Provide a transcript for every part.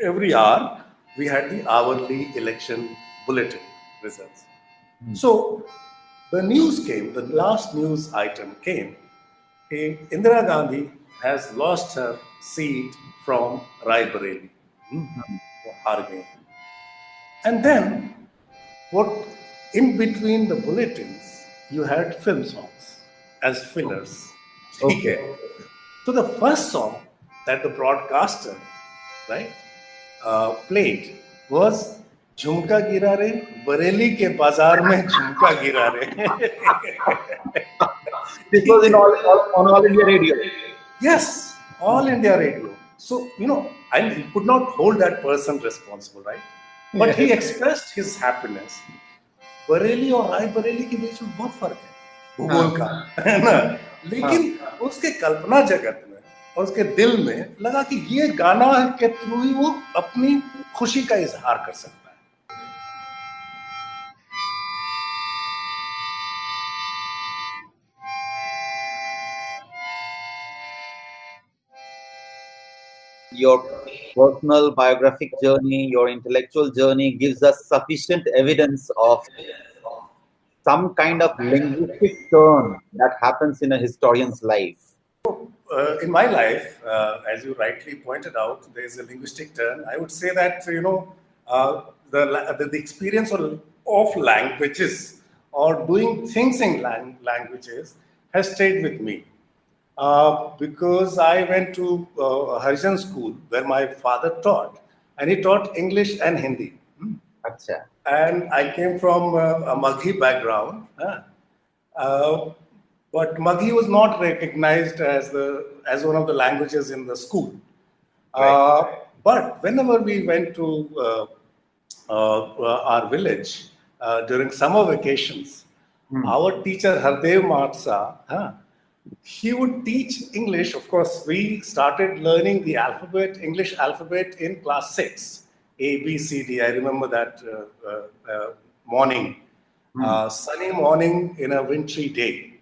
every hour we had the hourly election bulletin results. Hmm. So the news came, the last news item came. Indira Gandhi has lost her seat from Rai Bareli. Hmm. Hmm. वो हार गए. And then, what in between the bulletins, you had film songs as fillers. Okay. Okay. So the first song that the broadcaster, right, played was झुमका गिरा रे बरेली के बाजार में झुमका गिरा रे. This was ठीक in है. on All India Radio. Yes, all India radio. So, and he could not hold that person responsible, right? But he expressed his happiness. Bareilly और राय बरेली के बीच में बहुत फर्क है भूगोल का, है ना. लेकिन उसके कल्पना जगत में और उसके दिल में लगा कि ये गाना के थ्रू ही वो अपनी खुशी का इजहार कर सकता है. Your personal biographic journey, your intellectual journey gives us sufficient evidence of some kind of linguistic turn that happens in a historian's life. In my life, as you rightly pointed out, there is a linguistic turn. I would say that the experience of languages or doing things in languages has stayed with me. Because I went to Harijan school where my father taught, and he taught English and Hindi. Acha. And I came from a Maghi background. But Maghi was not recognized as one of the languages in the school. Right. But whenever we went to our village during summer vacations, our teacher Hardev Matsa, he would teach English. Of course, we started learning the English alphabet in class 6, A, B, C, D. I remember that morning, sunny morning in a wintry day.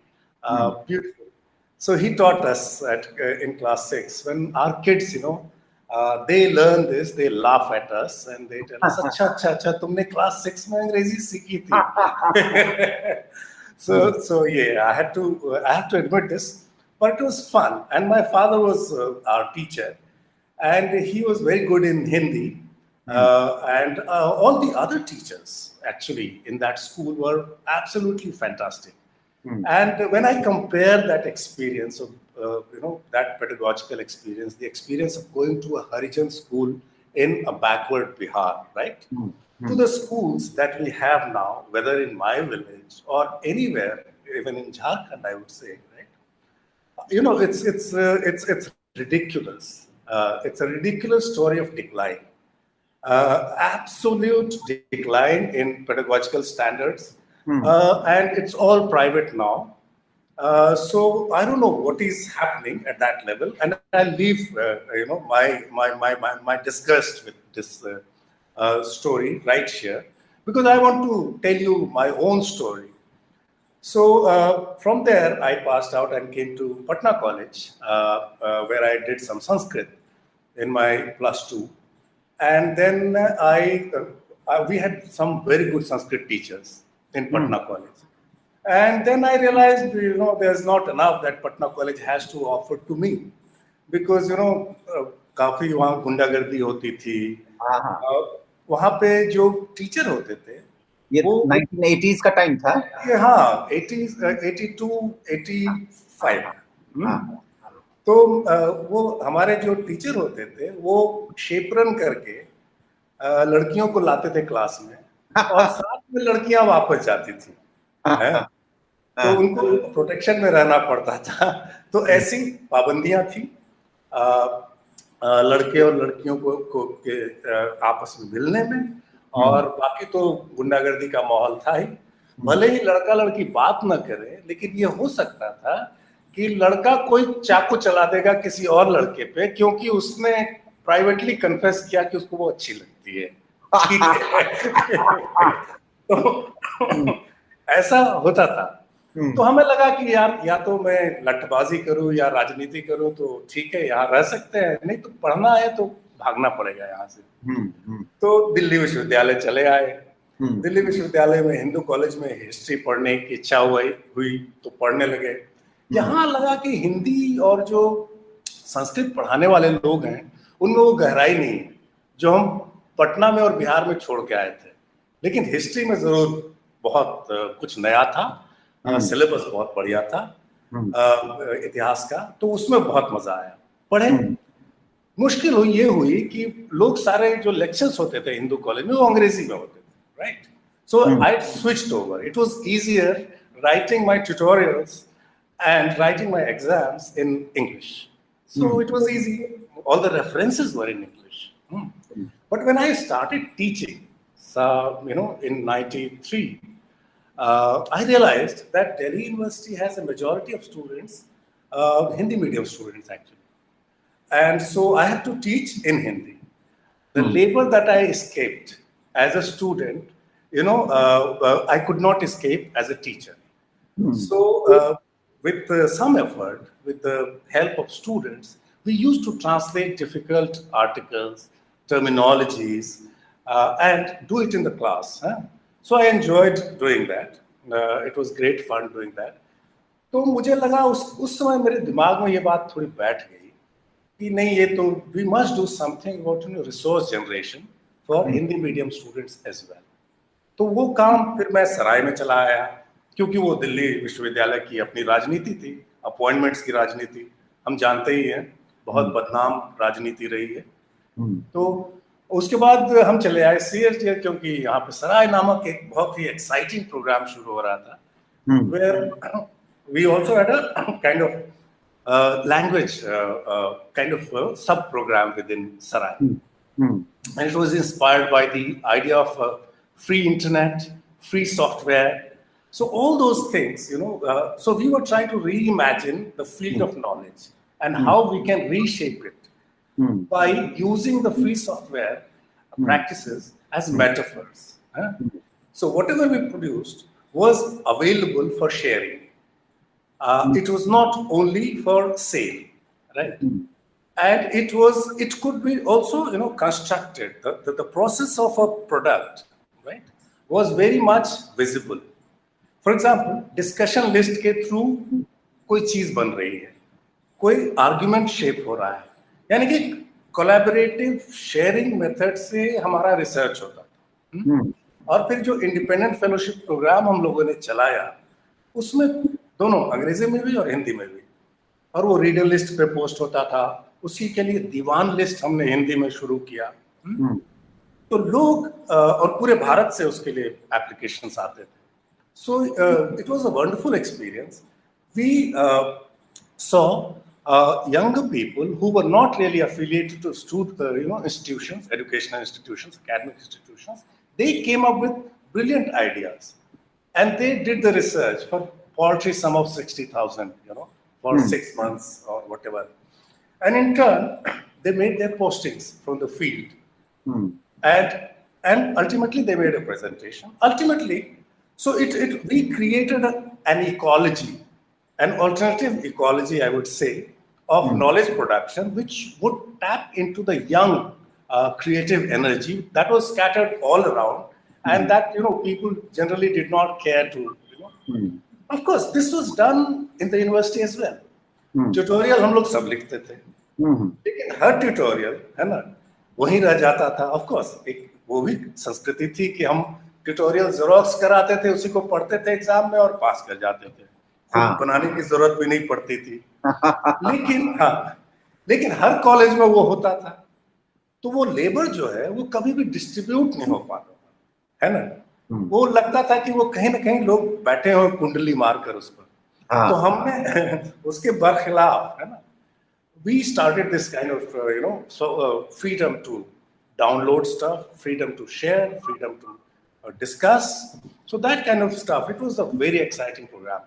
Beautiful. So he taught us in class 6. When our kids, they learn this, they laugh at us and they tell us, "अच्छा अच्छा अच्छा, तुमने class 6 में अंग्रेजी सीखी थी." So yeah, I have to admit this, but it was fun. And my father was our teacher, and he was very good in Hindi. And all the other teachers actually in that school were absolutely fantastic. And when I compare that experience of, that pedagogical experience, the experience of going to a Harijan school in a backward Bihar, right, to the schools that we have now, whether in my village or anywhere, even in Jharkhand, I would say, right, it's ridiculous. It's a ridiculous story of decline. Absolute decline in pedagogical standards, and it's all private now. So I don't know what is happening at that level, and I'll leave my disgust with this story right here, because I want to tell you my own story. So from there, I passed out and came to Patna College, where I did some Sanskrit in my +2. And then we had some very good Sanskrit teachers in Patna College. And then I realized, there's not enough that Patna College has to offer to me. Because, काफी वहाँ गुंडागर्दी होती थी. वहाँ पे जो teacher होते थे, ये 1980s का टाइम था. ये हाँ 80s 82 85. तो वो हमारे जो टीचर होते थे वो शेपरन करके लड़कियों को लाते थे क्लास में, और साथ में लड़कियां वापस जाती थी. तो उनको प्रोटेक्शन में रहना पड़ता था. तो ऐसी पाबंदियां थी लड़के और लड़कियों को के आपस में मिलने में, और बाकी तो गुंडागर्दी का माहौल था ही. भले ही लड़का लड़की बात न करे, लेकिन ये हो सकता था कि लड़का कोई चाकू चला देगा किसी और लड़के पे, क्योंकि उसने प्राइवेटली कन्फेस किया कि उसको वो अच्छी लगती है. तो ऐसा होता था. तो हमें लगा कि यार या तो मैं लठबाजी करूं या राजनीति करूं तो ठीक है, यहाँ रह सकते हैं, नहीं तो पढ़ना है तो भागना पड़ेगा यहाँ से। तो दिल्ली विश्वविद्यालय चले आए। दिल्ली विश्वविद्यालय में हिंदू कॉलेज में हिस्ट्री पढ़ने की इच्छा हुई तो पढ़ने लगे। यहाँ लगा कि हिंदी और जो संस्कृत पढ़ाने वाले लोग हैं उनमें वो गहराई नहीं है जो हम पटना में और बिहार में छोड़ के आए थे। लेकिन हिस्ट्री में जरूर बहुत कुछ नया था, सिलेबस बहुत बढ़िया था इतिहास का, तो उसमें बहुत मजा आया पढ़े। मुश्किल हुई कि लोग सारे जो लेक्चर्स होते थे हिंदू कॉलेज में वो अंग्रेजी में होते थे, right? So I switched over. It was easier writing my tutorials and writing my exams in English. So it was easy. All the references were in English. But when I started teaching, in '93, I realized that Delhi University has a majority of students, Hindi medium students actually. And so I had to teach in Hindi. The labor that I escaped as a student, I could not escape as a teacher. So, with some effort, with the help of students, we used to translate difficult articles, terminologies, and do it in the class. So I enjoyed doing that. It was great fun doing that. तो मुझे लगा उस समय मेरे दिमाग में ये बात थोड़ी बैठ गई कि नहीं, ये तो we must do something about resource generation for Hindi medium students as well. तो वो काम फिर मैं सराय में चला आया, क्योंकि वो दिल्ली विश्वविद्यालय की अपनी राजनीति थी, अपॉइंटमेंट्स की राजनीति, हम जानते ही हैं, बहुत बदनाम राजनीति रही है। तो उसके बाद हम चले आए CSDL, क्योंकि यहाँ पे सराय नामक एक बहुत ही एक्साइटिंग प्रोग्राम शुरू हो रहा था, where we also had a kind of language kind of sub program within Sarai, and it was inspired by the idea of free internet, free software. So all those things, so we were trying to reimagine the field of knowledge and how we can reshape it by using the free software practices as metaphors. So whatever we produced was available for sharing. It was not only for sale, right? And it could be also, constructed. The process of a product, right, was very much visible. For example, discussion list के through कोई चीज बन रही है, कोई argument shape हो रहा है, यानी कि कोलैबोरेटिव शेयरिंग मेथड से हमारा रिसर्च होता था। और फिर जो इंडिपेंडेंट फेलोशिप प्रोग्राम हम लोगों ने चलाया, उसमें दोनों अंग्रेजी में भी और हिंदी में भी, और वो रीडर लिस्ट पे पोस्ट होता था। उसी के लिए दीवान लिस्ट हमने हिंदी में शुरू किया। तो लोग और पूरे भारत से उसके लिए एप्लीकेशंस आते थे। So it was a wonderful experience. We saw younger people who were not really affiliated to institutions, educational institutions, academic institutions. They came up with brilliant ideas, and they did the research for paltry sum of 60,000, for 6 months or whatever. And in turn, they made their postings from the field, and ultimately they made a presentation. Ultimately. So we created an ecology, an alternative ecology, I would say, of knowledge production, which would tap into the young creative energy that was scattered all around, and that people generally did not care to. Of course, this was done in the university as well. Tutorial हम लोग सब लिखते थे, लेकिन हर tutorial है ना वहीं रह जाता था। Of course, एक वो भी संस्कृति थी कि हम ट्यूटोरियल जेरोक्स कराते थे, उसी को पढ़ते थे एग्जाम में और पास कर जाते थे। बनाने की जरूरत भी नहीं पड़ती थी। लेकिन हर कॉलेज में वो होता था। तो वो लेबर जो है वो कभी भी डिस्ट्रीब्यूट नहीं हो पाता, है ना? वो लगता था कि वो कहीं ना कहीं लोग बैठे हुए कुंडली मारकर उस पर। तो हमने उसके बरखिलाफ, है ना, we started this kind of freedom to download stuff, freedom to share, freedom to discuss, so that kind of stuff. It was a very exciting program.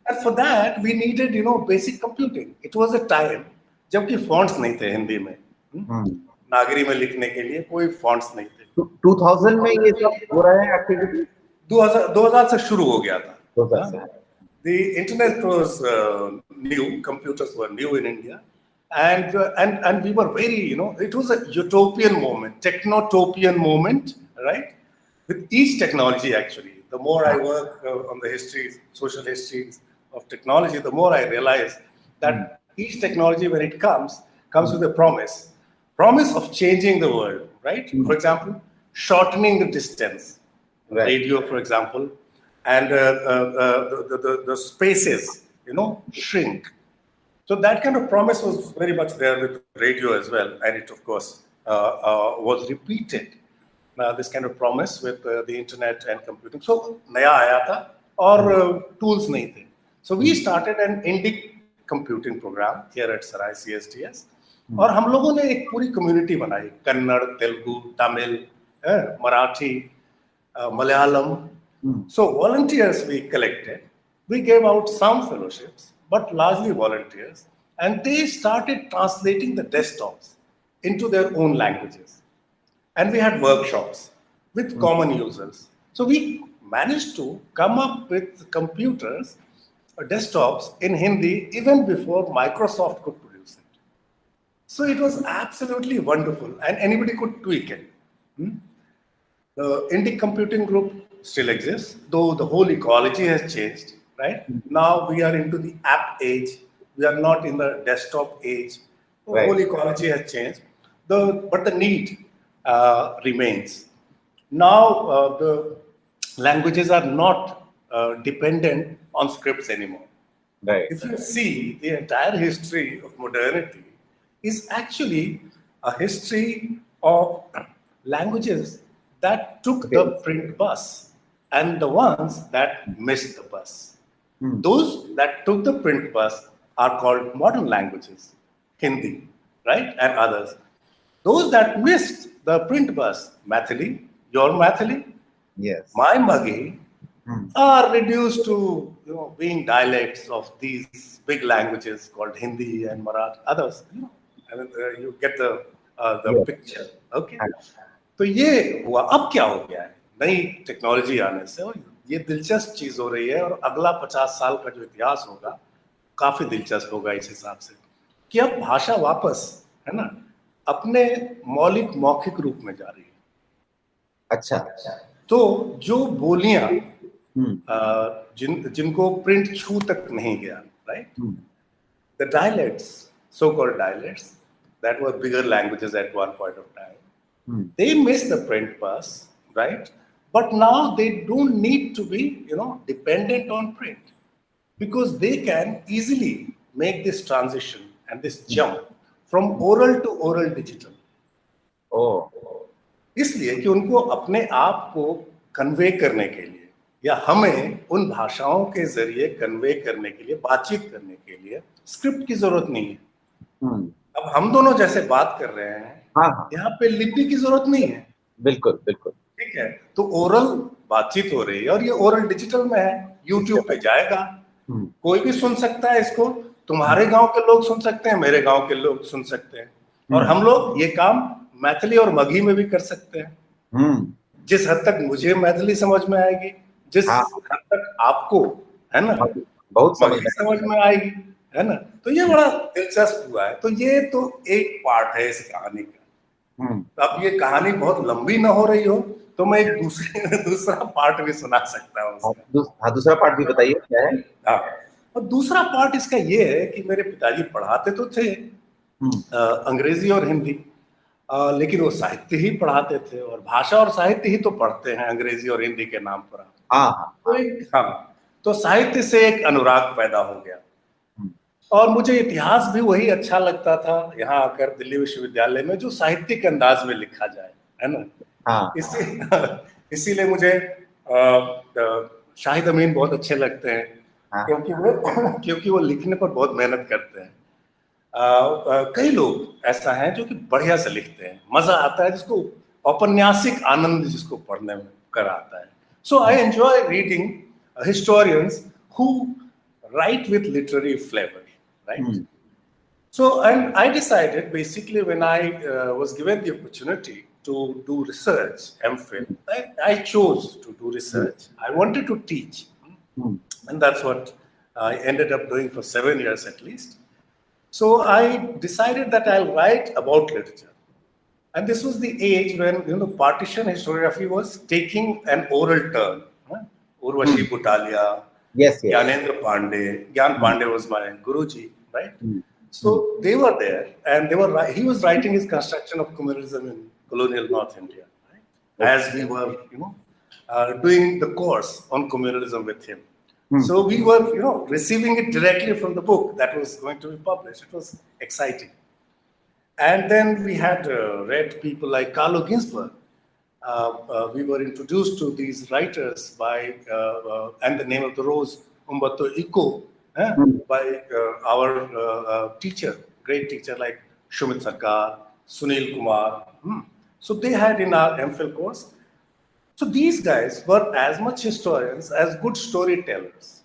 And for that we needed basic computing. It was a time जबकि fonts नहीं थे हिंदी में, नागरी में लिखने के लिए कोई fonts नहीं थे। 2000 में ये सब हो रहा है एक्टिविटी? 2000 से शुरू हो गया था। The internet was new, computers were new in India, and we were very, it was a utopian moment, technotopian moment, right? With each technology, actually, the more I work on the histories, social histories of technology, the more I realize that each technology, when it comes with a promise of changing the world, right? For example, shortening the distance, Right. radio, for example, and the spaces, shrink. So that kind of promise was very much there with radio as well, and it of course was repeated. This kind of promise with the internet and computing. So नया आया था और tools नहीं थे. So we started an Indic computing program here at Sarai CSTS. और हम लोगों ने एक पूरी community बनाई, Kannada, Telugu, Tamil, Marathi, Malayalam. So volunteers we collected. We gave out some fellowships, but largely volunteers, and they started translating the desktops into their own languages. And we had workshops with common users. So we managed to come up with computers, desktops in Hindi even before Microsoft could produce it. So it was absolutely wonderful, and anybody could tweak it. The Indic computing group still exists, though the whole ecology has changed, right? Now we are into the app age. We are not in the desktop age. The whole ecology has changed. But the need remains. Now the languages are not dependent on scripts anymore. Right. If you see, the entire history of modernity is actually a history of languages that took the print bus and the ones that missed the bus. Those that took the print bus are called modern languages, Hindi, right, and others. Those that missed the print bus, Mathili, your Mathili, Yes. my Maghi, are reduced to being dialects of these big languages called Hindi and Marathi, others. You get the picture. Okay. तो ये हुआ. अब क्या हो गया है नई technology आने से, और ये दिलचस्प चीज हो रही है, और अगला 50 साल का जो इतिहास होगा काफी दिलचस्प होगा इस हिसाब से कि अब भाषा वापस, है ना, अपने मौलिक मौखिक रूप में जा रही है. अच्छा. तो जो बोलियां जिनको प्रिंट छू तक नहीं गया, right, the dialects, so called dialects that were bigger languages at one point of time. They missed the print bus, right? But now they don't need to be, dependent on print, because they can easily make this transition and this jump from oral to oral digital. Oh. इसलिए कि उनको अपने आप को convey करने के लिए, या हमें उन भाषाओं के जरिए कन्वे करने के लिए, बातचीत करने के लिए स्क्रिप्ट की जरूरत नहीं है. अब हम दोनों जैसे बात कर रहे हैं, यहाँ पे लिपि की जरूरत नहीं है. बिल्कुल बिल्कुल. ठीक है. तो ओरल बातचीत हो रही है, और ये ओरल डिजिटल में है. यूट्यूब पे जाएगा, कोई भी सुन सकता है इसको. तुम्हारे गांव के लोग सुन सकते हैं, मेरे गांव के लोग सुन सकते हैं, और हम लोग ये काम मैथिली और मगही में भी कर सकते हैं. जिस हद तक मुझे मैथिली समझ में आएगी, जिस हद तक आपको, है ना, बहुत समझ में आएगी, है ना. तो ये बड़ा दिलचस्प हुआ है. तो ये तो एक पार्ट है इस कहानी का. अब ये कहानी बहुत लंबी ना हो रही हो तो मैं एक दूसरा पार्ट भी सुना सकता हूँ. दूसरा पार्ट भी बताइए क्या है. हाँ, और दूसरा पार्ट इसका ये है कि मेरे पिताजी पढ़ाते तो थे अंग्रेजी और हिंदी, लेकिन वो साहित्य ही पढ़ाते थे, और भाषा और साहित्य ही तो पढ़ते हैं अंग्रेजी और हिंदी के नाम पर. तो साहित्य से एक अनुराग पैदा हो गया, और मुझे इतिहास भी वही अच्छा लगता था यहाँ आकर दिल्ली विश्वविद्यालय में, जो साहित्यिक अंदाज में लिखा जाए, है ना. इसीलिए मुझे शाहिद अमीन बहुत अच्छे लगते हैं, क्योंकि वो लिखने पर बहुत मेहनत करते हैं. कई लोग ऐसा हैं जो कि बढ़िया से लिखते हैं, मजा आता है, जिसको औपन्यासिक आनंद जिसको पढ़ने में कर आता है. So I enjoy reading historians who write with literary flavor, right? So, and I decided basically when I was given the opportunity to do research, MPhil, I chose to do research. I wanted to teach, and that's what I ended up doing for 7 years at least. So I decided that I'll write about literature. And this was the age when partition historiography was taking an oral turn. Huh? Urvashi Butalia, Yes, yes. Gyanendra Pandey. Gyan Pandey was my Guruji, right? Mm. So they were there, and he was writing his construction of communalism in colonial North India, right? As we were, doing the course on communalism with him. So we were, receiving it directly from the book that was going to be published. It was exciting. And then we had read people like Carlo Ginzburg. We were introduced to these writers by And the Name of the Rose, Umberto Eco, by our teacher, great teacher like Shumit Sarkar, Sunil Kumar. So they had in our MPhil course. So these guys were as much historians as good storytellers.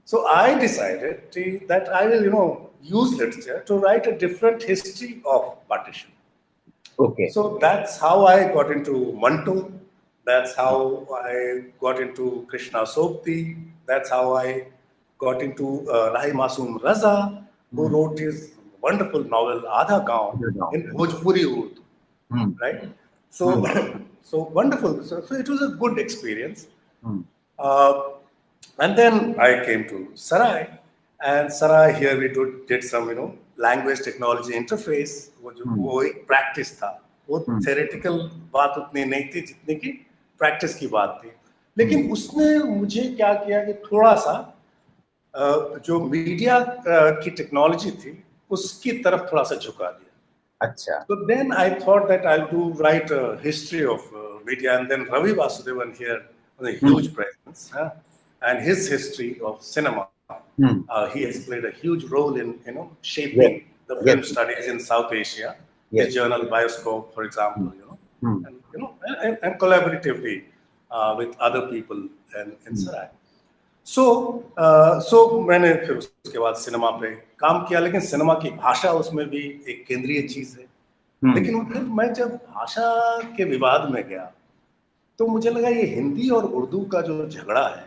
So I decided that I will, use literature to write a different history of partition. Okay. So that's how I got into Manto. That's how I got into Krishna Sopti. That's how I got into Rahi Masoom Raza, who wrote his wonderful novel Aadha Gaon in Bhojpuri Urdu. Right? So, so wonderful. So it was a good experience. And then I came to Sarai. And Sarai, here we did some, language technology interface. वो एक practice था. वो theoretical बात उतनी नहीं थी जितनी की practice की बात थी. लेकिन उसने मुझे क्या किया कि थोड़ा सा जो मीडिया की टेक्नोलॉजी थी उसकी तरफ थोड़ा सा झुका दिया. अच्छा. So then I thought that I'll write a history of media, and then Ravi Vasudevan here was a huge presence, and his history of cinema. He has played a huge role in shaping the film studies in South Asia. His journal Bioscope, for example, and collaboratively with other people in Sarai. So मैंने फिर उसके बाद cinema पे काम किया, लेकिन cinema की भाषा उसमें भी एक केंद्रीय चीज है. लेकिन फिर मैं जब भाषा के विवाद में गया तो मुझे लगा ये हिंदी और उर्दू का जो झगड़ा है,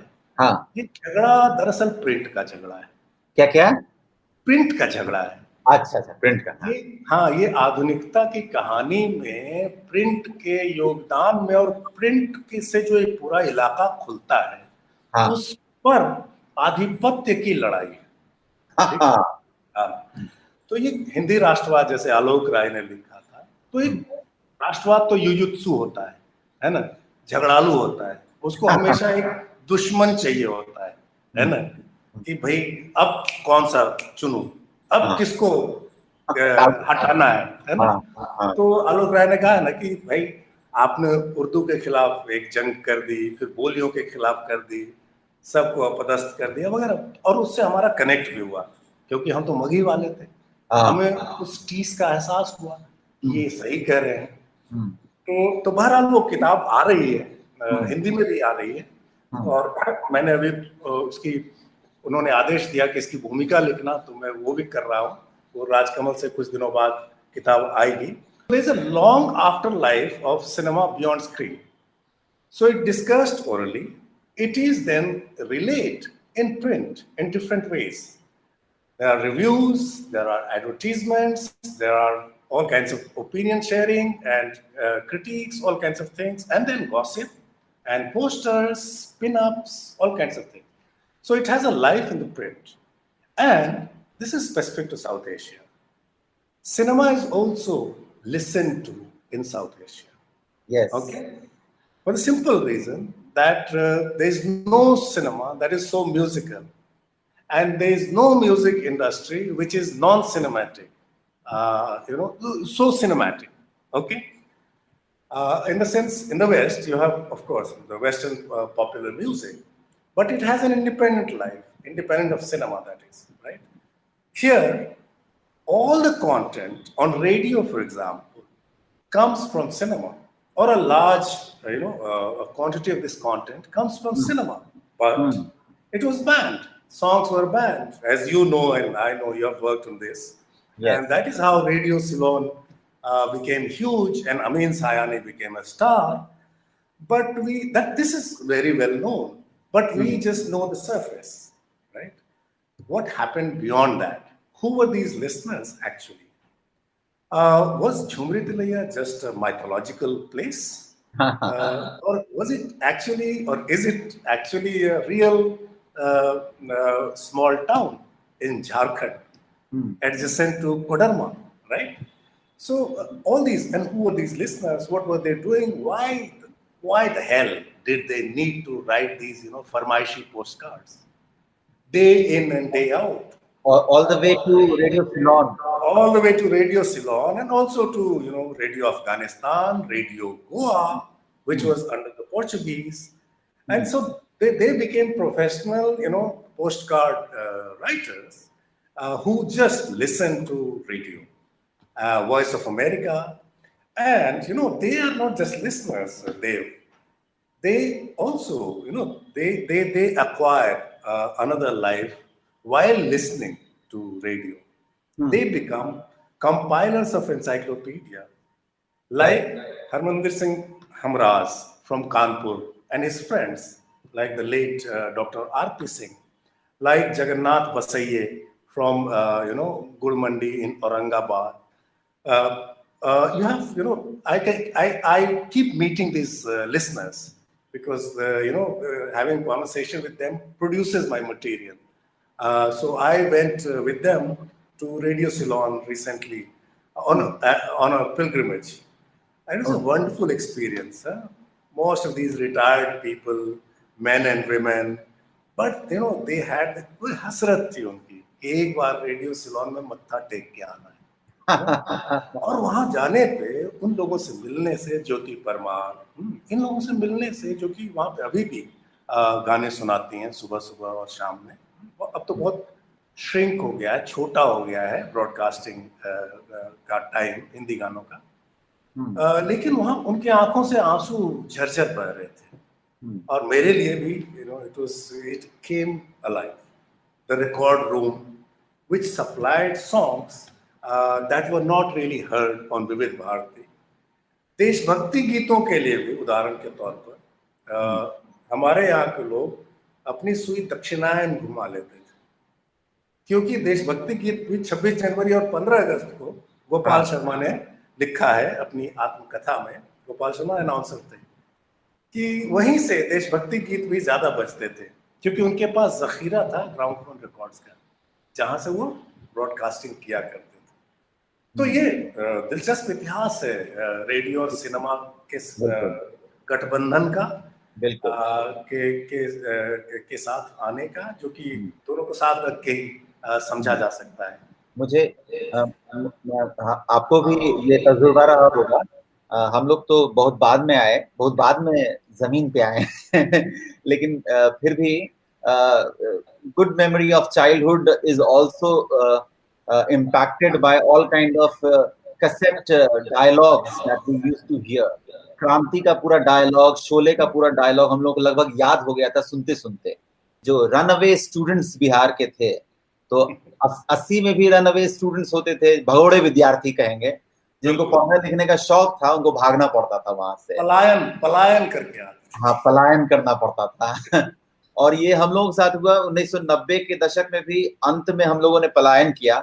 ये झगड़ा दरअसल प्रिंट का झगड़ा है. क्या? प्रिंट का झगड़ा है. अच्छा, प्रिंट का. ये आधुनिकता की कहानी में प्रिंट के योगदान में और प्रिंट से जो एक पूरा इलाका खुलता है, उस पर आधिपत्य की लड़ाई है. तो ये हिंदी राष्ट्रवाद जैसे आलोक राय ने लिखा था, तो एक राष्ट्रवाद तो युयुत्सु होता है ना, झगड़ालू होता है. उसको हमेशा एक दुश्मन चाहिए होता है ना, कि भाई अब कौन सा चुनूं, अब किसको हटाना है ना. तो आलोक राय ने कहा ना कि भाई आपने उर्दू के खिलाफ एक जंग कर दी, फिर बोलियों के खिलाफ कर दी, सबको अपदस्थ कर दिया वगैरह, और उससे हमारा कनेक्ट भी हुआ क्योंकि हम तो मगही वाले थे. हमें उस चीज का एहसास हुआ कि ये सही कह रहे हैं. तो बहरहाल वो किताब आ रही है, हिंदी में भी आ रही है, और मैंने अभी उसकी उन्होंने आदेश दिया कि इसकी भूमिका लिखना, तो मैं वो भी कर रहा हूँ. वो राजकमल से कुछ दिनों बाद किताब आएगी. There is a long afterlife of cinema beyond screen. So it discussed orally. It is then relayed in print in different ways. There are reviews, there are advertisements, there are all kinds of opinion sharing and critiques, all kinds of things, and then gossip and posters, pin-ups, all kinds of things. So it has a life in the print. And this is specific to South Asia. Cinema is also listened to in South Asia. Yes. Okay. For the simple reason that there is no cinema that is so musical, and there is no music industry which is non-cinematic, so cinematic. Okay. In the sense, in the West, you have, of course, the Western popular music, but it has an independent life, independent of cinema, that is, right? Here, all the content on radio, for example, comes from cinema, or a large, a quantity of this content comes from cinema, but it was banned. Songs were banned, as you know, and I know you have worked on this. Yes. And that is how Radio Ceylon became huge, and Amin Sayani became a star. But this is very well known, but we just know the surface, right? What happened beyond that? who were these listeners actually? Was Jhumri Tilaiya just a mythological place? Or was it actually, or is it actually a real small town in Jharkhand, adjacent to Kodarma, right? So all these, and who were these listeners? What were they doing? Why the hell did they need to write these, farmaishi postcards, day in and day out? All the way to Radio Ceylon. All the way to Radio Ceylon, and also to Radio Afghanistan, Radio Goa, which was under the Portuguese. And so they became professional postcard writers who just listened to radio, Voice of America. And they are not just listeners, they also they acquire another life while listening to radio. They become compilers of encyclopedia, like Harmandir Singh Hamraz from Kanpur and his friends, like the late Dr. R.P. Singh, like Jagannath Basaiye from Gulmandi in Aurangabad. You have I keep meeting these listeners because having conversation with them produces my material. So I went with them to Radio Ceylon recently on a pilgrimage. And it was a wonderful experience. Most of these retired people, men and women, but they had कोई हसरत थी उनकी कि एक बार radio Ceylon में मत्था take के आना है। और वहां जाने पे उन लोगों से मिलने से, ज्योति परमार, इन लोगों से मिलने से, जो कि वहां पे अभी भी गाने सुनाती हैं सुबह सुबह और शाम में। अब तो बहुत श्रिंक हो गया है, छोटा हो गया है ब्रॉडकास्टिंग का टाइम हिंदी गानों का, लेकिन वहां उनके आंखों से आंसू झरझर बह रहे थे। और मेरे लिए भी it came alive, the record room which supplied songs that were not really heard on Vivid Bharati. देशभक्ति गीतों के लिए भी उदाहरण के तौर पर हमारे यहाँ के लोग अपनी सुई दक्षिणायन घुमा लेते थे, क्योंकि देशभक्ति गीत भी 26 जनवरी और 15 अगस्त को गोपाल शर्मा ने लिखा है अपनी आत्मकथा में। गोपाल शर्मा अनाउंसर थे कि वहीं से देशभक्ति गीत भी ज्यादा बजते थे, क्योंकि उनके पास जखीरा था ग्राउंडफोन रिकॉर्ड्स का, जहां से वो ब्रॉडकास्टिंग किया करते थे। तो ये दिलचस्प इतिहास है रेडियो और सिनेमा के गठबंधन का, के साथ आने का, जो कि दोनों को साथ रख के ही समझा जा सकता है। मुझे आपको भी ये तजुर्बा रहा होगा। हम लोग तो बहुत बाद में आए, बहुत बाद में जमीन पे आए लेकिन फिर भी good memory of childhood is also impacted by all kind of cassette dialogues that we used to hear. क्रांति का पूरा डायलॉग, शोले का पूरा डायलॉग हम लोग को लगभग याद हो गया था सुनते सुनते। जो रनअवे स्टूडेंट्स बिहार के थे, तो 80 में भी रनअवे स्टूडेंट्स होते थे, भगोड़े विद्यार्थी कहेंगे, जिनको पढ़ने लिखने का शौक था, उनको भागना पड़ता था वहां से, पलायन करके। हाँ, पलायन करना पड़ता था और ये हम लोगों के साथ हुआ 1990 के दशक में भी। अंत में हम लोगों ने पलायन किया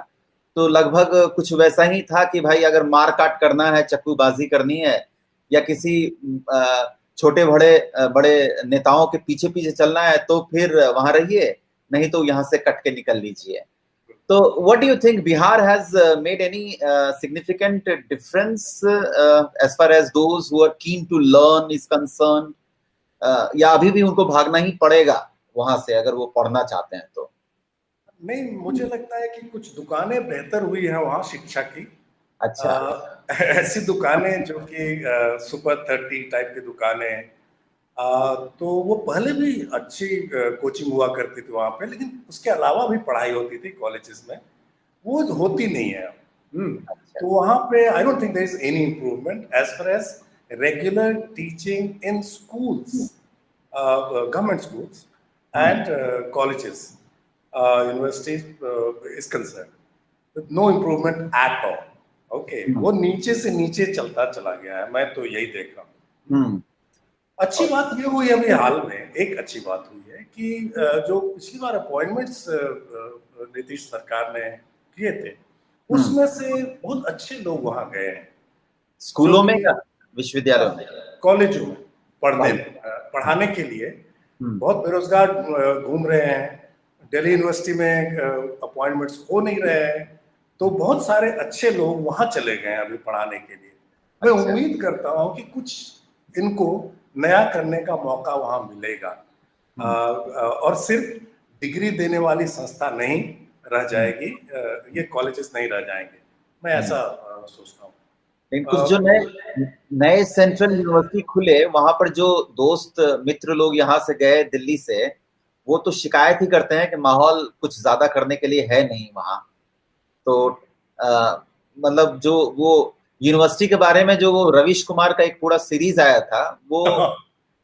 तो लगभग कुछ वैसा ही था कि भाई अगर मार काट करना है, चक्कूबाजी करनी है, या किसी छोटे बड़े नेताओं के पीछे पीछे चलना है तो फिर वहां रहिए, नहीं तो यहाँ से कट के निकल लीजिए। तो what do you think, Bihar has made any significant difference as far as those who are keen to learn is concerned, या अभी भी उनको भागना ही पड़ेगा वहां से अगर वो पढ़ना चाहते हैं तो? नहीं, मुझे लगता है कि कुछ दुकानें बेहतर हुई हैं वहाँ शिक्षा की। अच्छा। ऐसी दुकानें जो कि सुपर 30 टाइप की दुकानें, तो वो पहले भी अच्छी कोचिंग हुआ करती थी वहाँ पे, लेकिन उसके अलावा भी पढ़ाई होती थी कॉलेजेस में, वो होती नहीं है। तो वहाँ पे I don't think there is any improvement as far as regular teaching in schools, government schools and colleges, universities is concerned. No improvement at all. Okay, वो नीचे से नीचे चलता चला गया है, मैं तो यही देख रहा हूँ। अच्छी बात ये हुई अभी हाल में, एक अच्छी बात हुई है कि जो पिछली बार अपॉइंटमेंट्स नीतीश सरकार ने किए थे, उसमें से बहुत अच्छे लोग वहां गए हैं। स्कूलों में या विश्वविद्यालयों में? कॉलेजों में पढ़ाने के लिए बहुत बेरोजगार घूम रहे हैं। दिल्ली यूनिवर्सिटी में अपॉइंटमेंट्स हो नहीं रहे हैं, तो बहुत सारे अच्छे लोग वहां चले गए हैं अभी पढ़ाने के लिए। मैं उम्मीद करता हूं कि कुछ इनको नया करने का मौका वहां मिलेगा, और सिर्फ डिग्री देने वाली संस्था नहीं रह जाएगी, ये कॉलेजेस नहीं रह जाएंगे, मैं ऐसा सोचता हूँ। लेकिन कुछ जो नए सेंट्रल यूनिवर्सिटी खुले, वहां पर जो दोस्त मित्र लोग यहाँ से गए दिल्ली से, वो तो शिकायत ही करते हैं कि माहौल कुछ ज्यादा करने के लिए है नहीं वहाँ। तो मतलब जो वो यूनिवर्सिटी के बारे में जो वो रवीश कुमार का एक पूरा सीरीज आया था, वो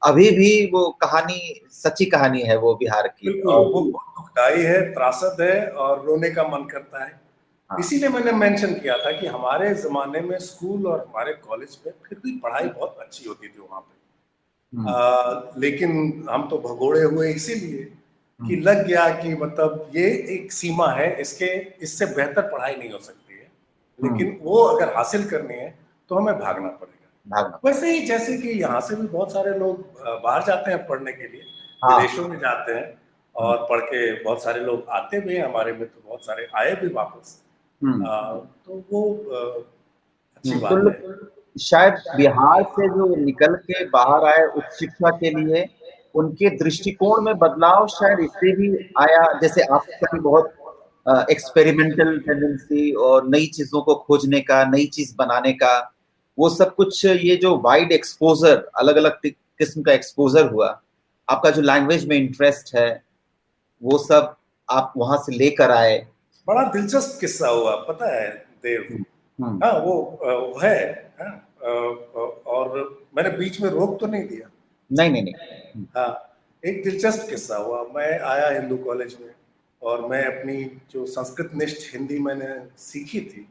अभी भी वो कहानी सच्ची कहानी है वो बिहार की। बिल्कुल, वो बहुत दुखदाई है, त्रासद है और रोने का मन करता है। इसीलिए मैंने मेंशन किया था कि हमारे जमाने में स्कूल और हमारे कॉलेज में फिर भी पढ़ाई बहुत अच्छी होती थी वहां पे, लेकिन हम तो भगोड़े हुए इसीलिए कि लग गया कि मतलब ये एक सीमा है, इससे बेहतर पढ़ाई नहीं हो सकती है, लेकिन वो अगर हासिल करनी है तो हमें भागना पड़ेगा। वैसे ही जैसे कि यहाँ से भी बहुत सारे लोग बाहर जाते हैं पढ़ने के लिए, विदेशों में जाते हैं और पढ़ के बहुत सारे लोग आते भी हैं, हमारे मित्र बहुत सारे आए भी वापस, तो वो अच्छी बात है। शायद बिहार से जो निकल के बाहर आए उच्च शिक्षा के लिए, उनके दृष्टिकोण में बदलाव शायद इससे भी आया, जैसे आपका भी बहुत एक्सपेरिमेंटल टेंडेंसी और नई चीजों को खोजने का, नई चीज बनाने का, वो सब कुछ, ये जो वाइड एक्सपोजर, अलग अलग किस्म का एक्सपोजर हुआ, आपका जो लैंग्वेज में इंटरेस्ट है, वो सब आप वहां से लेकर आए। बड़ा दिलचस्प किस्सा हुआ, पता है देव? हाँ, वो है, और मैंने बीच में रोक तो नहीं दिया? नहीं। हाँ, एक दिलचस्प किस्सा हुआ। मैं आया हिंदू कॉलेज में और मैं अपनी जो संस्कृत निष्ठ हिंदी मैंने सीखी थी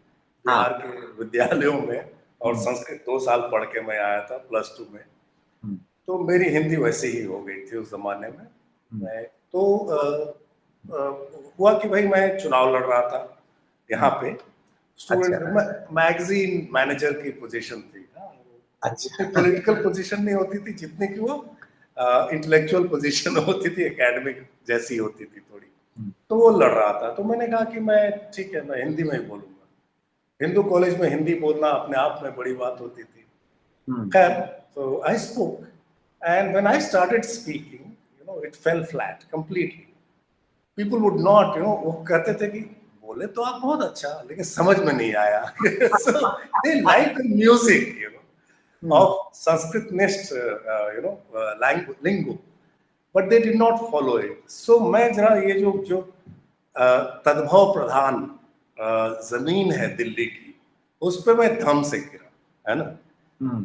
बिहार के विद्यालयों में, और संस्कृत 2 साल पढ़ के मैं आया था +2 में, तो मेरी हिंदी वैसे ही हो गई थी उस जमाने में। मैं तो हुआ कि भाई मैं चुनाव लड़ रहा था यहाँ पे, स्टूडेंट मैगजीन मैनेजर की पोजीशन थी। उतनी पॉलिटिकल पोजीशन नहीं होती थी जितनी कि वो इंटेलेक्चुअल पोजीशन होती थी, एकेडमिक जैसी होती थी थोड़ी, तो वो लड़ रहा था। तो मैंने कहा कि मैं ठीक है, मैं हिंदी में ही बोलूंगा। हिंदू कॉलेज में हिंदी बोलना अपने आप में बड़ी बात होती थी। खैर, so I spoke, and when I started speaking, it fell flat completely. People would not, वो कहते थे कि बोले तो आप बहुत अच्छा, लेकिन समझ में नहीं आया। So they like the music, of Sanskrit-nist, lingo, but they did not follow it. So मैं जरा ये जो तद्भव प्रधान जमीन है दिल्ली की, उस पे मैं धम से गिरा, है ना,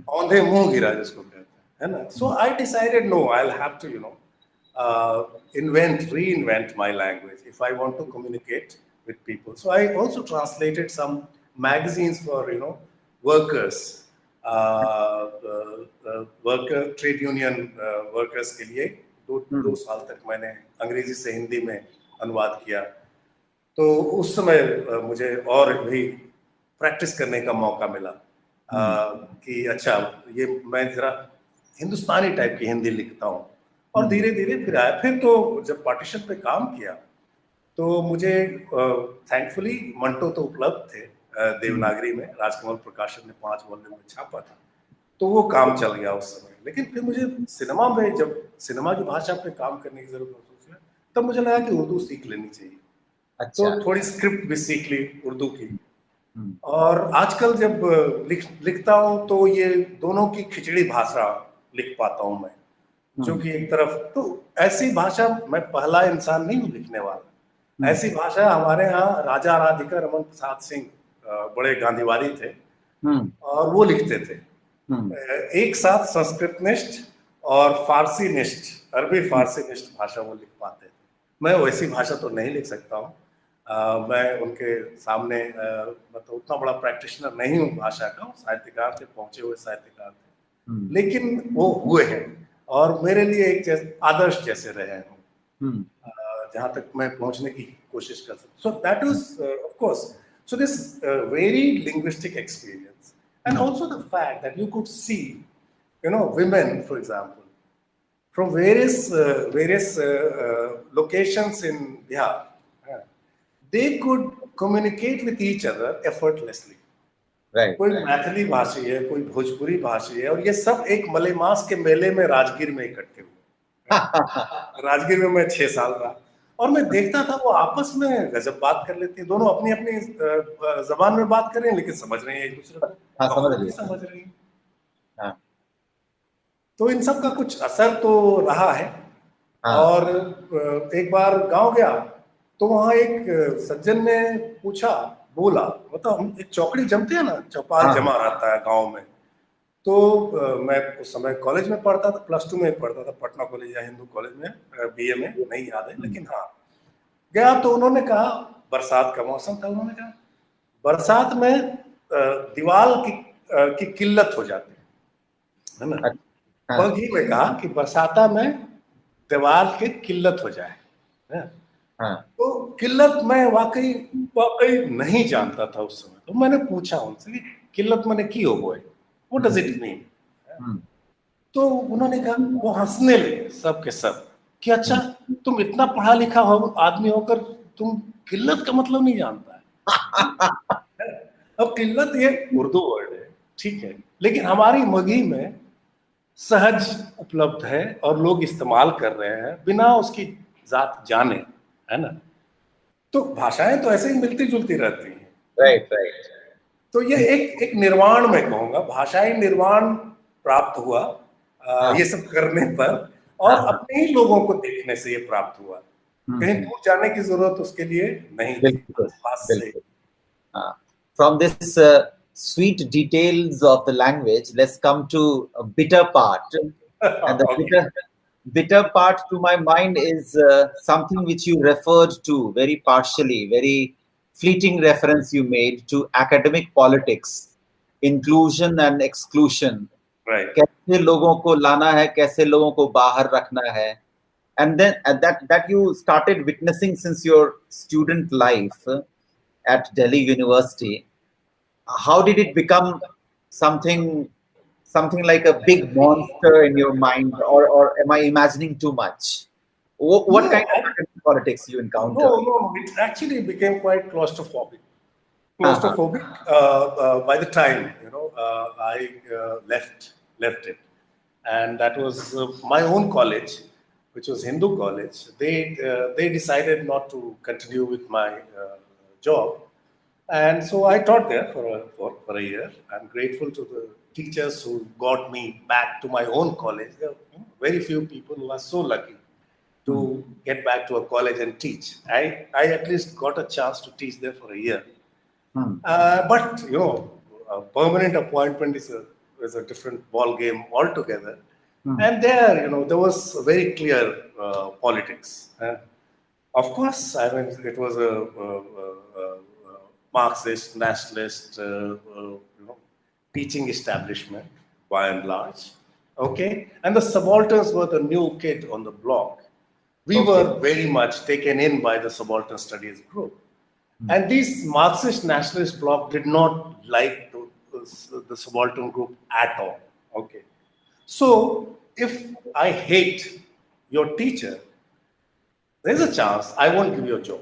औंधे मुंह गिरा जिसको कहते हैं, है ना। So I decided, no, I'll have to, reinvent my language if I want to communicate with people. So I also translated some magazines for, workers, worker trade union workers के लिए 2 साल तक मैंने अंग्रेजी से हिंदी में अनुवाद किया। तो उस समय मुझे और भी प्रैक्टिस करने का मौका मिला, कि अच्छा, ये मैं जरा हिंदुस्तानी टाइप की हिंदी लिखता हूँ। और धीरे धीरे फिर आया। फिर तो जब पार्टीशन पे काम किया तो मुझे थैंकफुली मंटो तो उपलब्ध थे देवनागरी में, राजकमल प्रकाशन ने 5 वॉल्यूम में छापा था, तो वो काम चल गया उस समय। लेकिन फिर मुझे सिनेमा में, जब सिनेमा की भाषा पे काम करने की जरूरत महसूस हुई, तब मुझे लगा कि उर्दू सीख लेनी चाहिए। तो थोड़ी स्क्रिप्ट भी सीख ली उर्दू की। और आजकल जब लिखता हूँ तो ये दोनों की खिचड़ी भाषा लिख पाता हूँ मैं, जो कि एक तरफ तो ऐसी भाषा, मैं पहला इंसान नहीं हूँ लिखने वाला। ऐसी भाषा हमारे यहाँ राजा राधिका रमन प्रसाद सिंह, बड़े गांधीवादी थे, और वो लिखते थे एक साथ संस्कृत निष्ठ और फारसी निष्ठ, अरबी फारसी निष्ठ भाषा वो लिख पाते थे। मैं वैसी भाषा तो नहीं लिख सकता हूँ। मैं उनके सामने मतलब उतना बड़ा प्रैक्टिशनर नहीं हूँ भाषा का, साहित्यकार थे, पहुंचे हुए साहित्यकार थे, लेकिन वो हुए हैं और मेरे लिए एक आदर्श जैसे रहे हैं। जहाँ तक मैं पहुँचने की कोशिश कर सकता. So that was, of course, so this very linguistic experience, and also the fact that you could see, women, for example, from various locations in Bihar, they could communicate with each other effortlessly. Right. कोई मैथिली भाषी है, कोई भोजपुरी भाषी है, और ये सब एक मलेमास के मेले में राजगीर में इकट्ठे हुए. राजगीर में मैं 6 साल रहा, और मैं देखता था वो आपस में गजब बात कर लेती हैं. दोनों अपनी अपनी जबान में बात कर रहे हैं, लेकिन समझ रहे हैं एक दूसरे को. हाँ, समझ रही हैं. हाँ. तो इन सब का कुछ असर तो रहा है. हाँ. और एक बार गांव गया तो वहां एक सज्जन ने पूछा, बोला, मतलब हम एक चौकड़ी जमते हैं ना, चौपाल जमा रहता है गांव में. तो मैं उस समय कॉलेज में पढ़ता था, +2 में पढ़ता था, पटना कॉलेज या हिंदू कॉलेज में, BA में, नहीं याद है, लेकिन हाँ गया. तो उन्होंने कहा, बरसात का मौसम था, उन्होंने कहा बरसात में दीवार की किल्लत हो जाती है ना. बघी में कहा कि बरसाता में दीवार की किल्लत हो जाए. तो किल्लत मैं वाकई नहीं जानता था उस समय. तो मैंने पूछा उनसे कि किल्लत मैंने की हो गए, व्हाट डज इट मीन. तो उन्होंने कहा, वो हंसने लगे सब के सब कि अच्छा, तुम इतना पढ़ा लिखा हो आदमी होकर तुम किल्लत का मतलब नहीं जानता है. अब किल्लत ये उर्दू वर्ड है, ठीक है, लेकिन हमारी मगही में सहज उपलब्ध है और लोग इस्तेमाल कर रहे हैं बिना उसकी जात जाने, है ना. तो भाषाएं तो ऐसे ही मिलती जुलती रहती हैं. राइट. तो ये एक निर्वाण में कहूंगा, भाषाई निर्वाण प्राप्त हुआ ये सब करने पर, और अपने ही लोगों को देखने से ये प्राप्त हुआ. कहीं दूर जाने की जरूरत उसके लिए नहीं थी. From this sweet details of the language, let's come to a bitter part. And the bitter part to my mind is something which you referred to very partially, very fleeting reference you made to academic politics, inclusion and exclusion. Right. कैसे लोगों को लाना है, कैसे लोगों को बाहर रखना है. And then that you started witnessing since your student life at Delhi University. How did it become something like a big monster in your mind, or am I imagining too much? What kind of politics you encounter? No, it actually became quite claustrophobic. By the time I left it, and that was my own college, which was Hindu college. They decided not to continue with my job, and so I taught there for a year. I'm grateful to the teachers who got me back to my own college. There are very few people who are so lucky to get back to a college and teach. I at least got a chance to teach there for a year. But a permanent appointment is a different ball game altogether. And there, there was very clear politics. Of course, I mean, it was a Marxist, nationalist, teaching establishment by and large. Okay, and the subalterns were the new kid on the block. We were very much taken in by the subaltern studies group. And this Marxist nationalist bloc did not like the subaltern group at all. Okay. So if I hate your teacher, there's a chance I won't give you a job.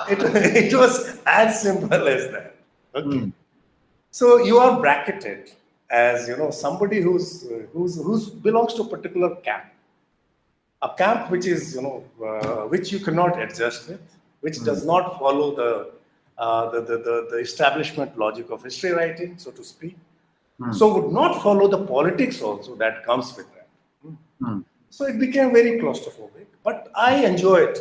It was as simple as that. Okay. So you are bracketed as somebody who's belongs to a particular camp. A camp which is which you cannot adjust with, which does not follow the establishment logic of history writing, so to speak. So would not follow the politics also that comes with that. So it became very claustrophobic, but I enjoyed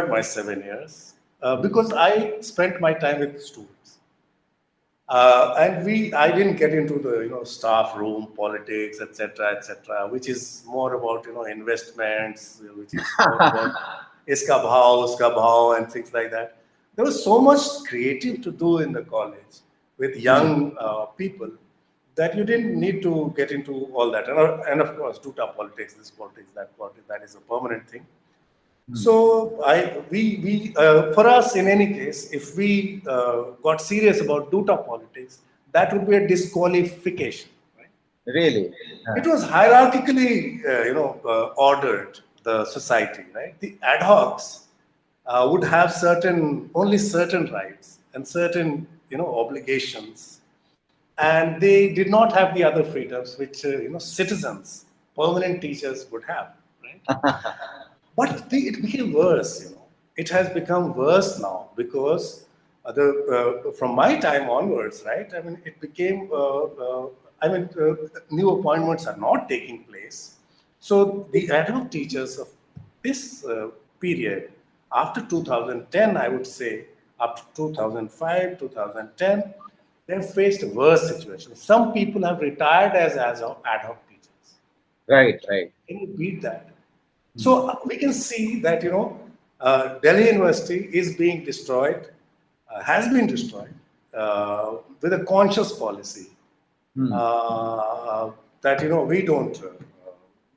my 7 years because I spent my time with students. And I didn't get into the staff room politics, etc., which is more about investments, which is more about iska bhav and things like that. There was so much creative to do in the college with young people that you didn't need to get into all that. And of course, tuta politics, this politics, that politics, that is a permanent thing. So for us in any case, if we got serious about Duta politics, that would be a disqualification. Right? Really? It was hierarchically, ordered the society. Right? The ad hocs would have only certain rights and certain, obligations, and they did not have the other freedoms which, citizens, permanent teachers would have. Right? But it became worse. It has become worse now because from my time onwards, right? I mean, it became. New appointments are not taking place. So the ad hoc teachers of this period, after 2010, I would say, up to 2005, 2010, they've faced a worse situation. Some people have retired as ad hoc teachers. Right, right. Can you beat that? So we can see that Delhi University is being destroyed, has been destroyed with a conscious policy that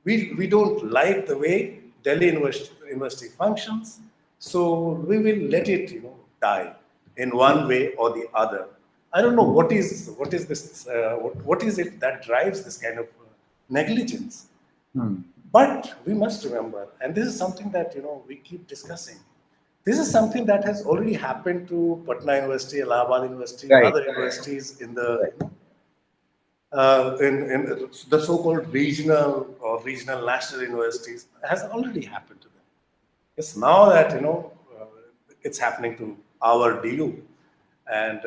we don't like the way Delhi University functions, so we will let it die in one way or the other. I don't know what is this what is it that drives this kind of negligence. But we must remember, and this is something that we keep discussing. This is something that has already happened to Patna University, Allahabad University, Right. other universities in the in the so-called regional or regional national universities. Has already happened to them. It's now that it's happening to our DU, and